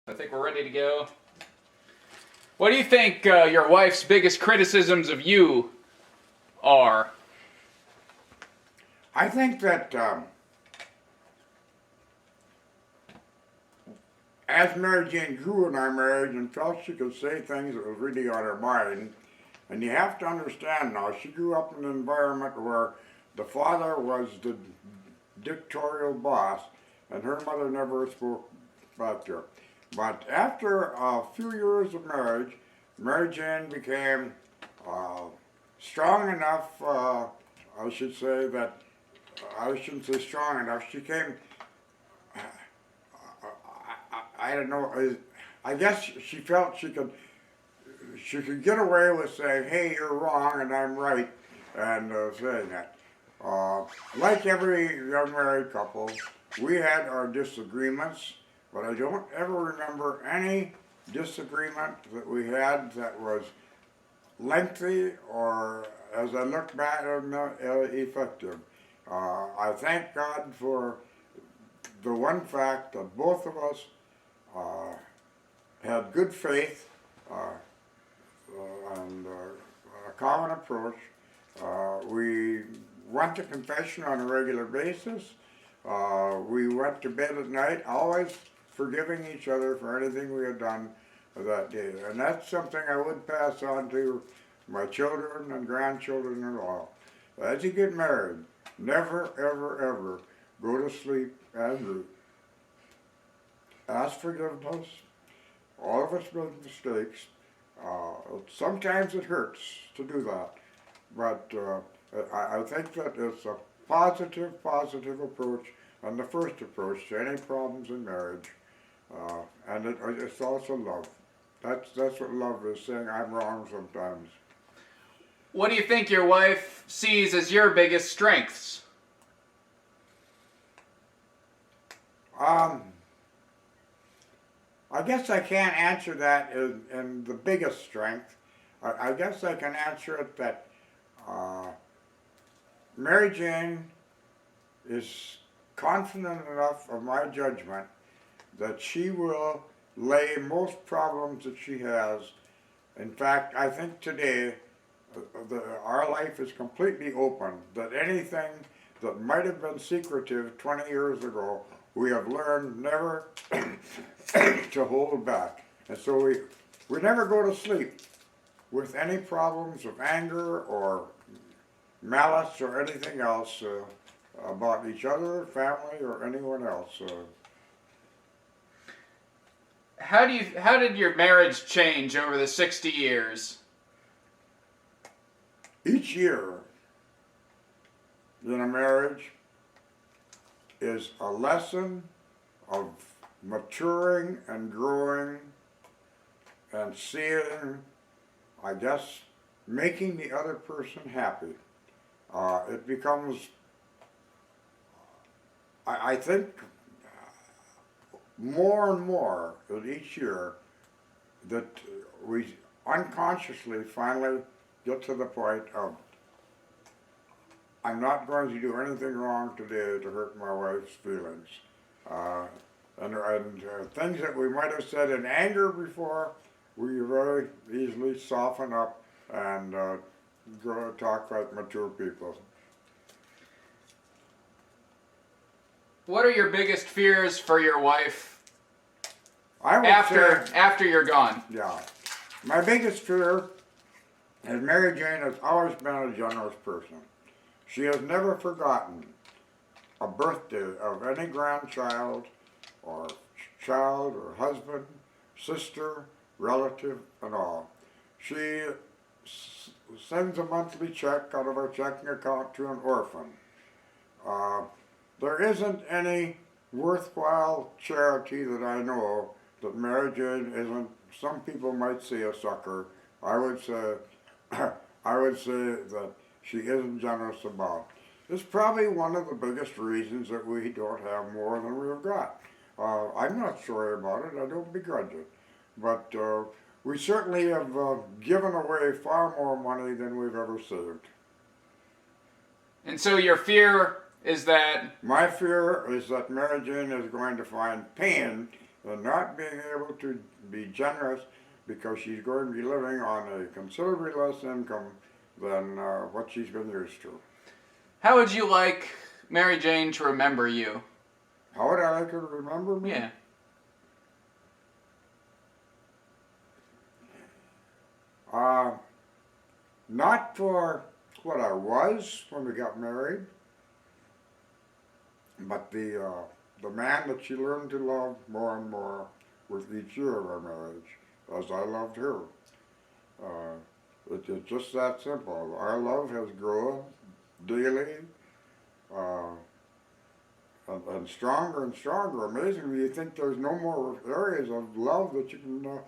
I think we're ready to go. What do you think your wife's biggest criticisms of you are? I think that as Mary Jane grew in our marriage and felt she could say things that was really on her mind, and you have to understand now, she grew up in an environment where the father was the dictatorial boss, and her mother never spoke back to her. But after a few years of marriage, Mary Jane became strong enough, I should say that, I shouldn't say strong enough, she came, I don't know, I guess she felt she could get away with saying, hey, you're wrong and I'm right, and saying that. Like every young married couple, we had our disagreements, but I don't ever remember any disagreement that we had that was lengthy or, as I look back, effective. I thank God for the one fact that both of us had good faith and a common approach. We went to confession on a regular basis. We went to bed at night, always forgiving each other for anything we had done that day. And that's something I would pass on to my children and grandchildren and all. As you get married, never, ever, ever go to sleep angry. Ask forgiveness. All of us make mistakes. Sometimes it hurts to do that, but I think that it's a positive approach, and the first approach to any problems in marriage. And it's also love. That's what love is, saying I'm wrong sometimes. What do you think your wife sees as your biggest strengths? I guess I can't answer that in the biggest strength. I guess I can answer it that Mary Jane is confident enough of my judgment that she will lay most problems that she has. In fact, I think today our life is completely open, that anything that might have been secretive 20 years ago, we have learned never to hold back. And so we never go to sleep with any problems of anger or malice or anything else about each other, family, or anyone else. How did your marriage change over the 60 years? Each year in a marriage is a lesson of maturing and growing and seeing, I guess, making the other person happy. It becomes, I think, more and more with each year that we unconsciously finally get to the point of, I'm not going to do anything wrong today to hurt my wife's feelings. And things that we might have said in anger before, we very easily soften up and go talk like mature people. What are your biggest fears for your wife I would after you're gone? Yeah. My biggest fear is Mary Jane has always been a generous person. She has never forgotten a birthday of any grandchild or child or husband, sister, relative, and all. She sends a monthly check out of her checking account to an orphan. There isn't any worthwhile charity that I know that Mary Jane isn't. Some people might say a sucker. I would say that she isn't generous about. It's probably one of the biggest reasons that we don't have more than we've got. I'm not sorry about it. I don't begrudge it, but we certainly have given away far more money than we've ever saved. And so your fear is that? My fear is that Mary Jane is going to find pain and not being able to be generous because she's going to be living on a considerably less income than what she's been used to. How would you like Mary Jane to remember you? How would I like her to remember me? Yeah. Not for what I was when we got married, but the man that she learned to love more and more with each year of our marriage, as I loved her. It's just that simple. Our love has grown daily, uh, and stronger and stronger. Amazingly, you think there's no more areas of love that you can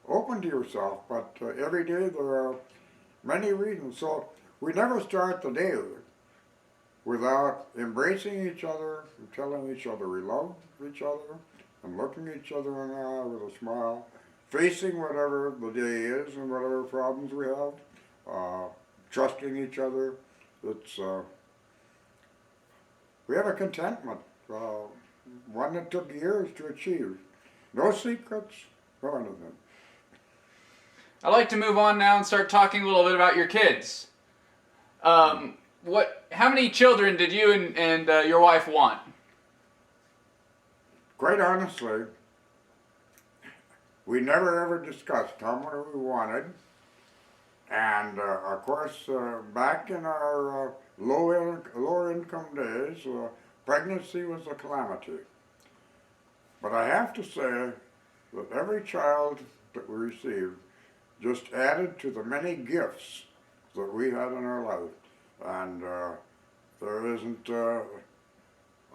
open to yourself, but every day there are many reasons. So we never start the day without embracing each other and telling each other we love each other and looking each other in the eye with a smile, facing whatever the day is and whatever problems we have, trusting each other. It's we have a contentment, one that took years to achieve. No secrets, no anything. I'd like to move on now and start talking a little bit about your kids. How many children did you and your wife want? Quite honestly, we never ever discussed how many we wanted. And of course, back in our lower income days, pregnancy was a calamity. But I have to say that every child that we received just added to the many gifts that we had in our life. And there isn't,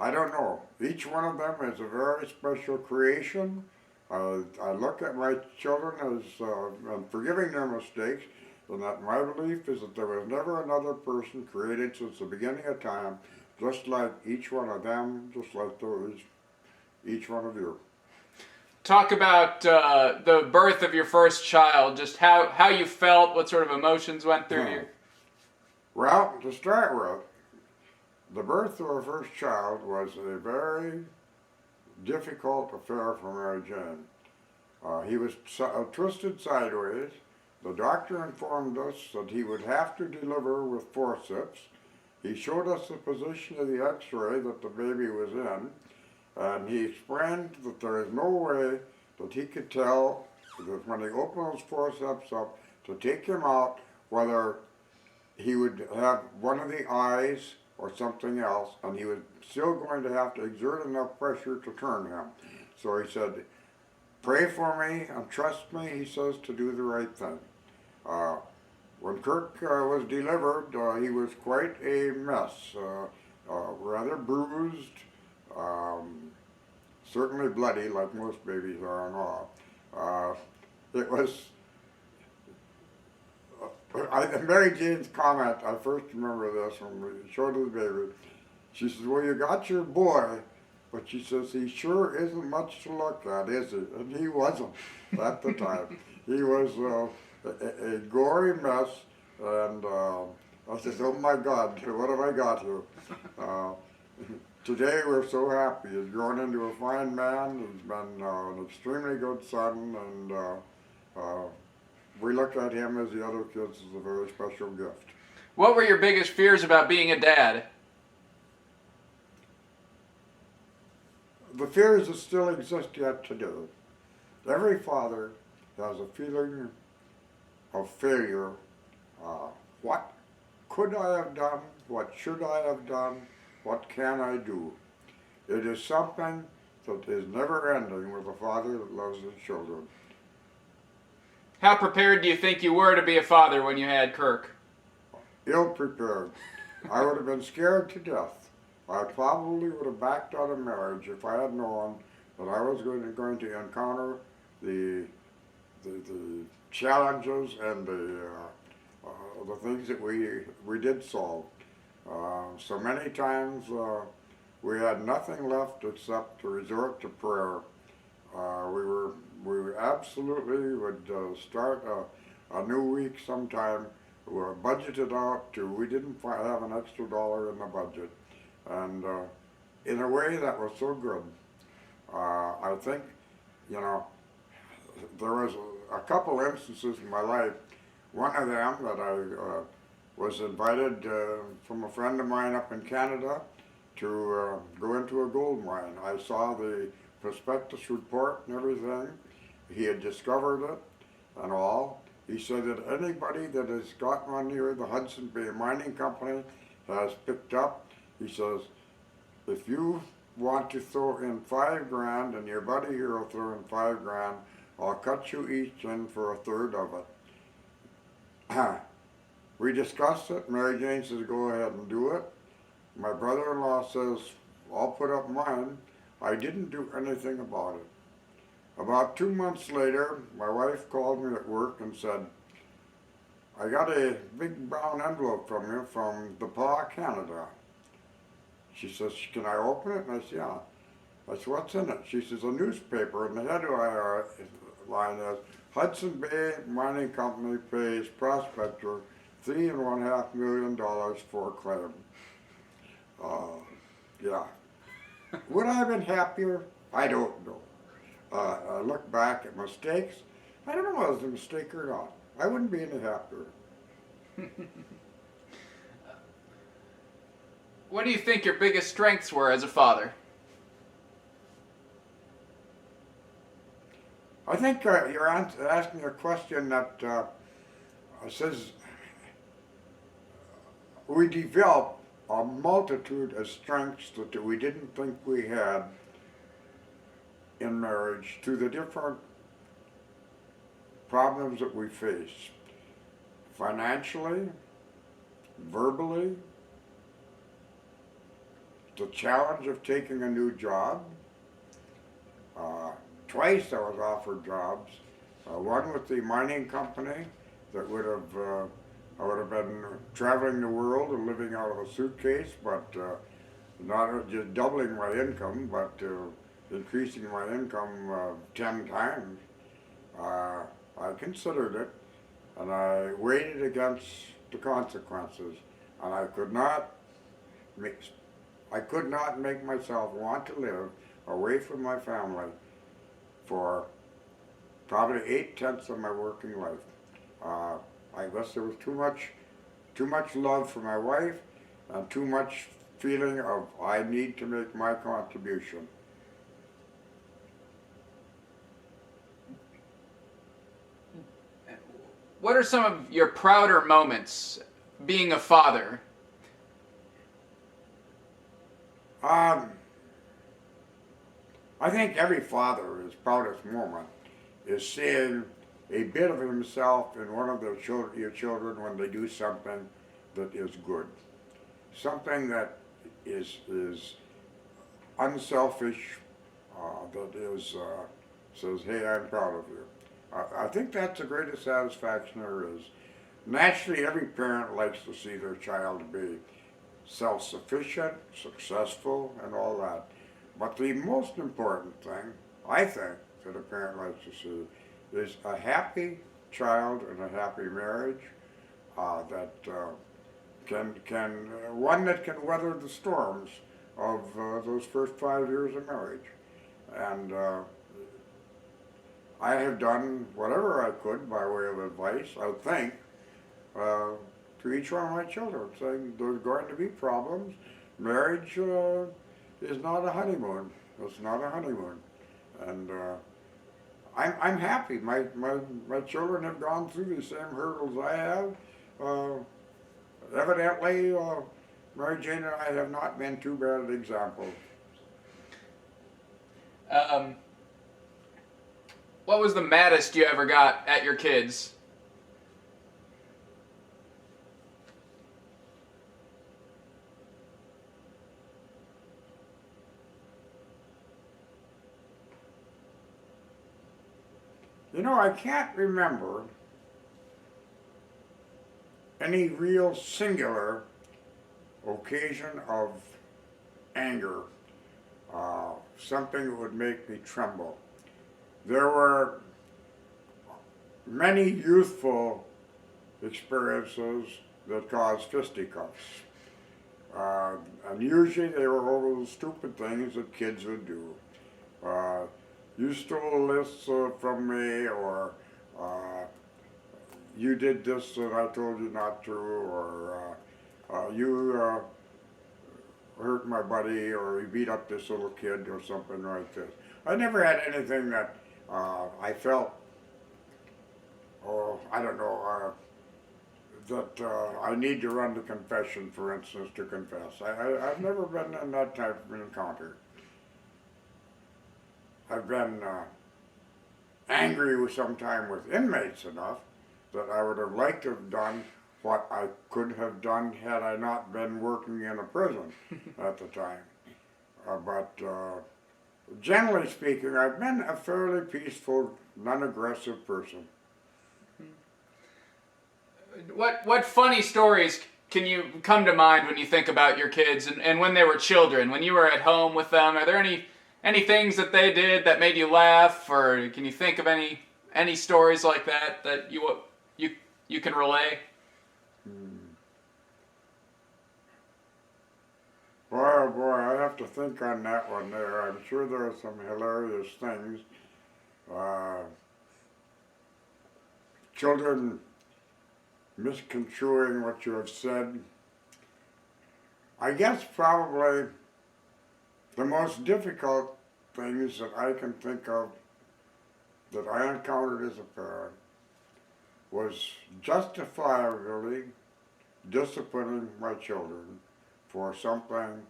I don't know, each one of them is a very special creation. I look at my children as and forgiving their mistakes, and that my belief is that there was never another person created since the beginning of time, just like each one of them, just like each one of you. Talk about the birth of your first child, just how you felt, what sort of emotions went through you. Well, to start with, the birth of our first child was a very difficult affair for Mary Jane. He was twisted sideways. The doctor informed us that he would have to deliver with forceps. He showed us the position of the x-ray that the baby was in, and he explained that there is no way that he could tell that when he opened those forceps up to take him out whether he would have one of the eyes or something else, and he was still going to have to exert enough pressure to turn him. So he said, pray for me and trust me, he says, to do the right thing. When Kirk was delivered, he was quite a mess, rather bruised, certainly bloody, like most babies are and all. It was, Mary Jane's comment, I first remember this when we showed her the baby. She says, well, you got your boy, but she says, he sure isn't much to look at, is he? And he wasn't at the time. He was a gory mess, and I said, oh my God, what have I got here? Today we're so happy. He's grown into a fine man. He's been an extremely good son, and we look at him as the other kids as a very special gift. What were your biggest fears about being a dad? The fears that still exist yet today. Every father has a feeling of failure. What could I have done? What should I have done? What can I do? It is something that is never ending with a father that loves his children. How prepared do you think you were to be a father when you had Kirk? Ill prepared. I would have been scared to death. I probably would have backed out of marriage if I had known that I was going to encounter the challenges and the things that we did solve. So many times we had nothing left except to resort to prayer. We absolutely would start a new week sometime. We were budgeted out to, we didn't have an extra dollar in the budget. And in a way that was so good. I think, you know, there was a couple instances in my life. One of them that I was invited from a friend of mine up in Canada to go into a gold mine. I saw the prospectus report and everything. He had discovered it and all. He said that anybody that has gotten on here, the Hudson Bay Mining Company has picked up. He says, if you want to throw in $5,000 and your buddy here will throw in $5,000, I'll cut you each in for a third of it. We discussed it. Mary Jane says, go ahead and do it. My brother-in-law says, I'll put up mine. I didn't do anything about it. About 2 months later, my wife called me at work and said, I got a big brown envelope from you from the PA, Canada. She says, can I open it? And I said, yeah. I said, what's in it? She says, a newspaper, and the headline is, Hudson Bay Mining Company pays prospector $3.5 million for claim. Yeah. Would I have been happier? I don't know. I look back at mistakes. I don't know if it was a mistake or not. I wouldn't be any happier. What do you think your biggest strengths were as a father? I think you're asking a question that says we develop a multitude of strengths that we didn't think we had in marriage through the different problems that we face, financially, verbally, the challenge of taking a new job. Twice I was offered jobs, one with the mining company that would have, I would have been traveling the world and living out of a suitcase, but not just doubling my income, but increasing my income 10 times. I considered it, and I weighed it against the consequences, and I could not make myself want to live away from my family for probably 8/10 of my working life. I guess there was too much love for my wife and too much feeling of I need to make my contribution. What are some of your prouder moments being a father? I think every father's proudest moment is seeing a bit of himself in one of your children when they do something that is good, something that is unselfish, that is says, "Hey, I'm proud of you." I think that's the greatest satisfaction there is. Naturally, every parent likes to see their child be self-sufficient, successful, and all that. But the most important thing, I think, that a parent likes to see is a happy child and a happy marriage that one that can weather the storms of those first 5 years of marriage. And I have done whatever I could by way of advice, I think, to each one of my children, saying there's going to be problems. Marriage is not a honeymoon. It's not a honeymoon. And I'm happy. My children have gone through the same hurdles I have. Evidently, Mary Jane and I have not been too bad an example. What was the maddest you ever got at your kids? You know, I can't remember any real singular occasion of anger, something that would make me tremble. There were many youthful experiences that caused fisticuffs, and usually they were over the stupid things that kids would do. You stole this from me, or you did this that I told you not to, or you hurt my buddy, or you beat up this little kid, or something like this. I never had anything that I felt, oh, I don't know, that I need to run to confession, for instance, to confess. I've never been in that type of encounter. I've been angry with sometime with inmates enough that I would have liked to have done what I could have done had I not been working in a prison at the time. But generally speaking, I've been a fairly peaceful, non-aggressive person. What funny stories can you come to mind when you think about your kids and when they were children, when you were at home with them? Are there any things that they did that made you laugh, or can you think of any stories like that you can relay? Boy, oh boy, I have to think on that one there. I'm sure there are some hilarious things. Children misconstruing what you have said. I guess probably the most difficult things that I can think of that I encountered as a parent was justifiably disciplining my children for something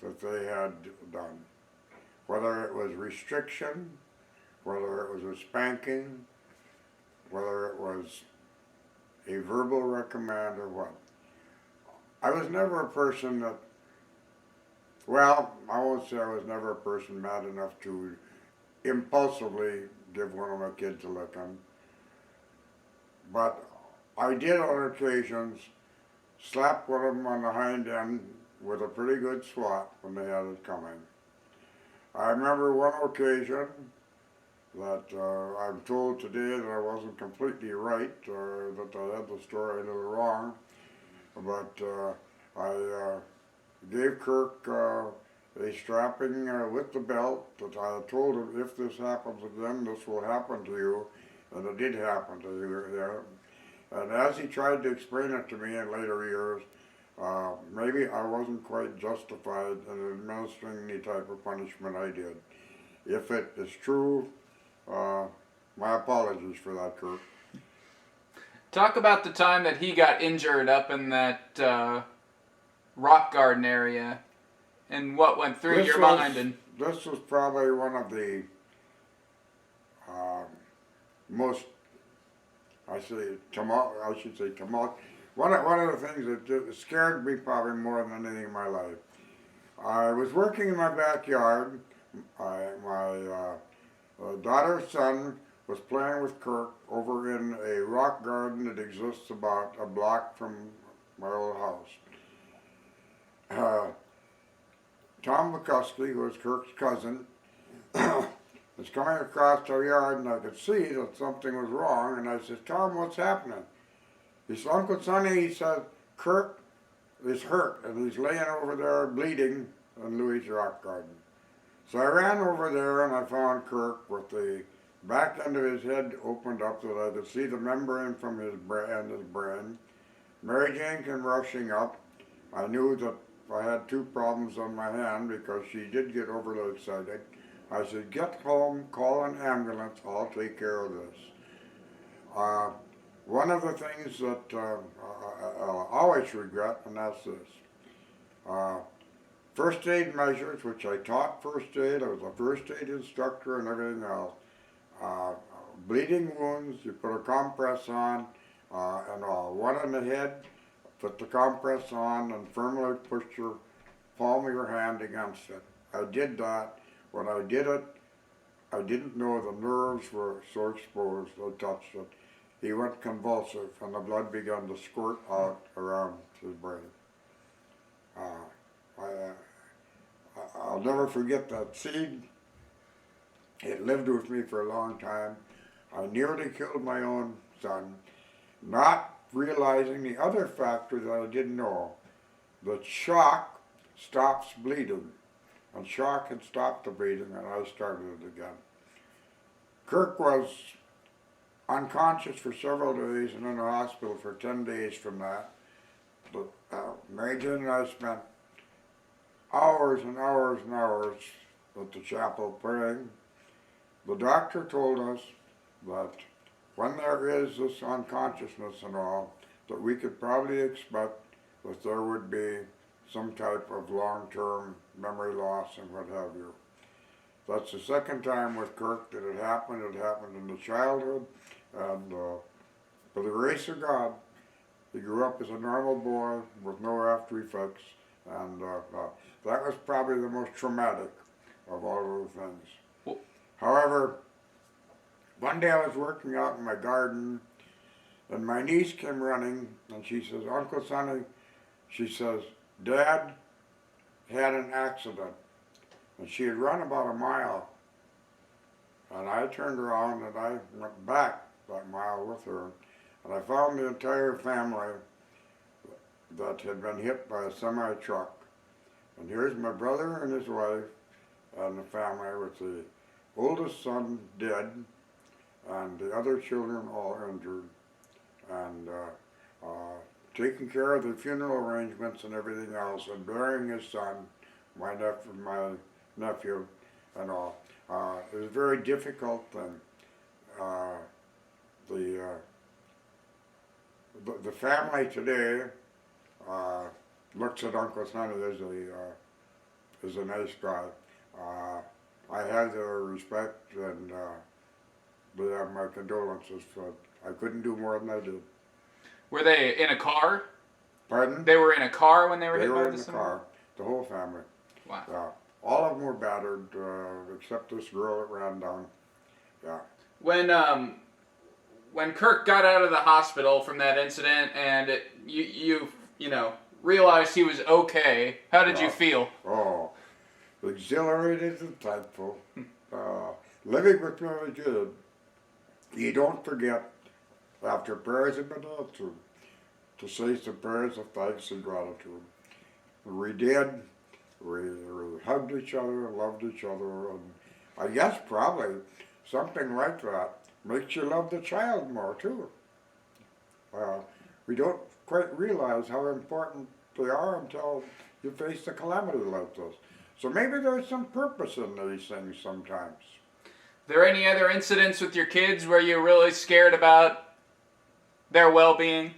that they had done. Whether it was restriction, whether it was a spanking, whether it was a verbal reprimand or what. I was never a person that, well, I won't say I was never a person mad enough to impulsively give one of my kids a licking, but I did on occasions slap one of them on the hind end with a pretty good swat when they had it coming. I remember one occasion that I'm told today that I wasn't completely right, that I had the story a little wrong, but I gave Kirk a strapping with the belt that I had told him, if this happens again, this will happen to you, and it did happen to you. Yeah. And as he tried to explain it to me in later years, maybe I wasn't quite justified in administering the type of punishment I did. If it is true, my apologies for that, Kirk. Talk about the time that he got injured up in that rock garden area and what went through your mind. And this was probably one of the most, I should say tumult. One of the things that scared me probably more than anything in my life. I was working in my backyard. My daughter's son was playing with Kirk over in a rock garden that exists about a block from my old house. Tom Kedrowski, who was Kirk's cousin, was coming across our yard, and I could see that something was wrong, and I said, Tom, what's happening? He said, Uncle Sonny, he said, Kirk is hurt, and he's laying over there bleeding in Louis' rock garden. So I ran over there, and I found Kirk with the back end of his head opened up so that I could see the membrane from his brain. Mary Jane came rushing up. I knew that I had two problems on my hand because she did get overly excited. I said, get home, call an ambulance, I'll take care of this. One of the things that I'll always regret, and that's this. First aid measures, which I taught first aid, I was a first aid instructor and everything else. Bleeding wounds, you put a compress on, and one in the head, put the compress on and firmly push your palm of your hand against it. I did that. When I did it, I didn't know the nerves were so exposed, I touched it. He went convulsive and the blood began to squirt out around his brain. I'll never forget that scene. It lived with me for a long time. I nearly killed my own son, not realizing the other factor that I didn't know, that shock stops bleeding. and shock had stopped the bleeding, and I started it again. Kirk was unconscious for several days and in the hospital for 10 days from that. But Mary Jane and I spent hours and hours and hours at the chapel praying. The doctor told us that when there is this unconsciousness and all, that we could probably expect that there would be some type of long-term memory loss and what have you. That's the second time with Kirk that it happened. It happened in the childhood, and by the grace of God, he grew up as a normal boy with no after effects, and that was probably the most traumatic of all of the things. Well, however, one day I was working out in my garden, and my niece came running, and she says, "Uncle Sonny," she says, "Dad had an accident." And she had run about a mile. And I turned around and I went back that mile with her. And I found the entire family that had been hit by a semi-truck. And here's my brother and his wife and the family with the oldest son dead and the other children all injured. And taking care of the funeral arrangements and everything else and burying his son, my nephew and all. It was a very difficult thing. The family today looks at Uncle Sonny as a nice guy. I have their respect, and they have my condolences. But I couldn't do more than I did. were they in a car? Pardon? They were in a car when they were They hit were by in the the car, the whole family. Wow. Yeah. All of them were battered, except this girl that ran down. Yeah. When Kirk got out of the hospital from that incident and you realized he was okay, how did you feel? Oh, exhilarated and thankful. Living with Mary Jane, you don't forget, after prayers have been answered, to say some prayers of thanks and gratitude. We did. We hugged each other, loved each other, and I guess probably something like that makes you love the child more too. We don't quite realize how important they are until you face a calamity like this. So maybe there's some purpose in these things sometimes. There any other incidents with your kids where you're really scared about their well-being?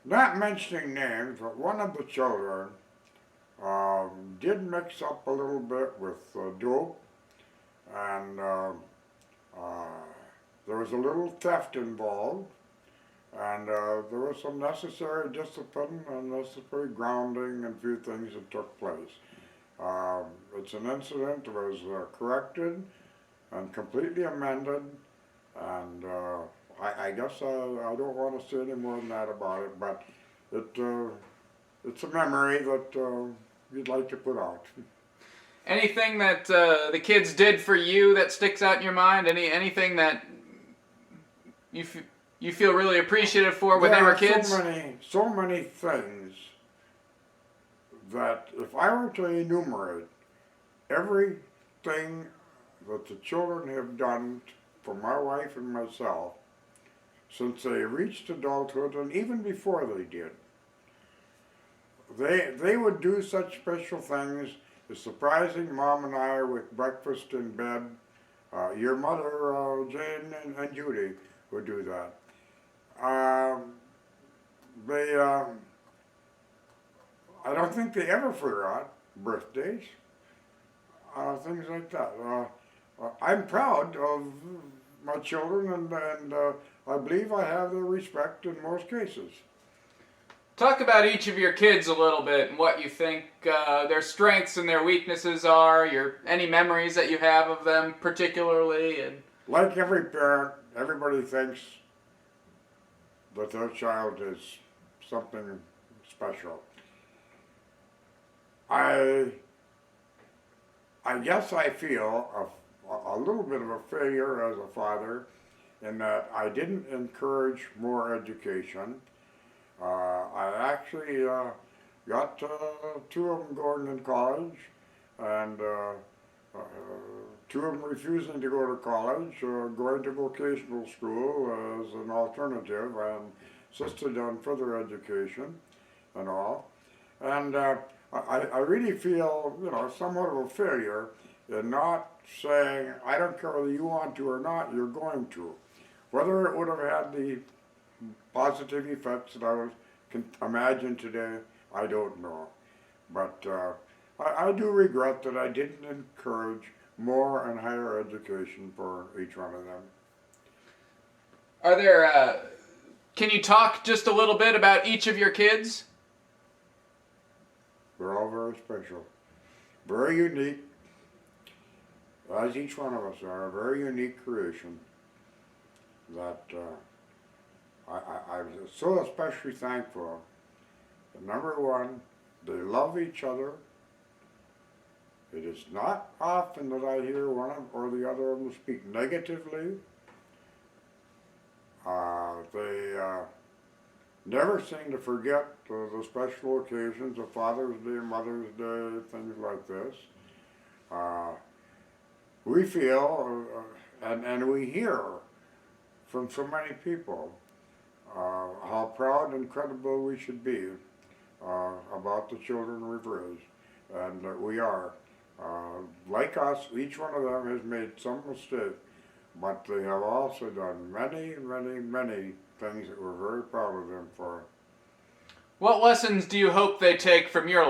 Not mentioning names, but one of the children did mix up a little bit with dope, and there was a little theft involved, and there was some necessary discipline and necessary grounding and a few things that took place. It's an incident that was corrected and completely amended, and I guess I don't want to say any more than that about it, but it's a memory that you'd like to put out. Anything that the kids did for you that sticks out in your mind? Anything that you feel really appreciative for when they were kids? So many things that if I were to enumerate everything that the children have done for my wife and myself since they reached adulthood, and even before they did, they would do such special things as surprising Mom and I with breakfast in bed. Your mother, Jane and Judy, would do that. I don't think they ever forgot birthdays, things like that. I'm proud of my children, and I believe I have their respect in most cases. Talk about each of your kids a little bit and what you think their strengths and their weaknesses are, any memories that you have of them particularly. And like every parent, everybody thinks that their child is something special. I guess I feel a little bit of a failure as a father in that I didn't encourage more education. I actually got two of them going in college, and two of them refusing to go to college, going to vocational school as an alternative, and insisted on further education and all. And I really feel, somewhat of a failure in not saying, I don't care whether you want to or not, you're going to. Whether it would have had the positive effects that I was can imagine today, I don't know. But I do regret that I didn't encourage more and higher education for each one of them. Are there, can you talk just a little bit about each of your kids? They're all very special, very unique, as each one of us are, a very unique creation that I'm so especially thankful. Number one, they love each other. It is not often that I hear one or the other of them speak negatively. They never seem to forget the special occasions of Father's Day, Mother's Day, things like this. We feel, and we hear from so many people, how proud and credible we should be about the children we've raised, and we are. Like us, each one of them has made some mistake, but they have also done many, many, many things that we're very proud of them for. What lessons do you hope they take from your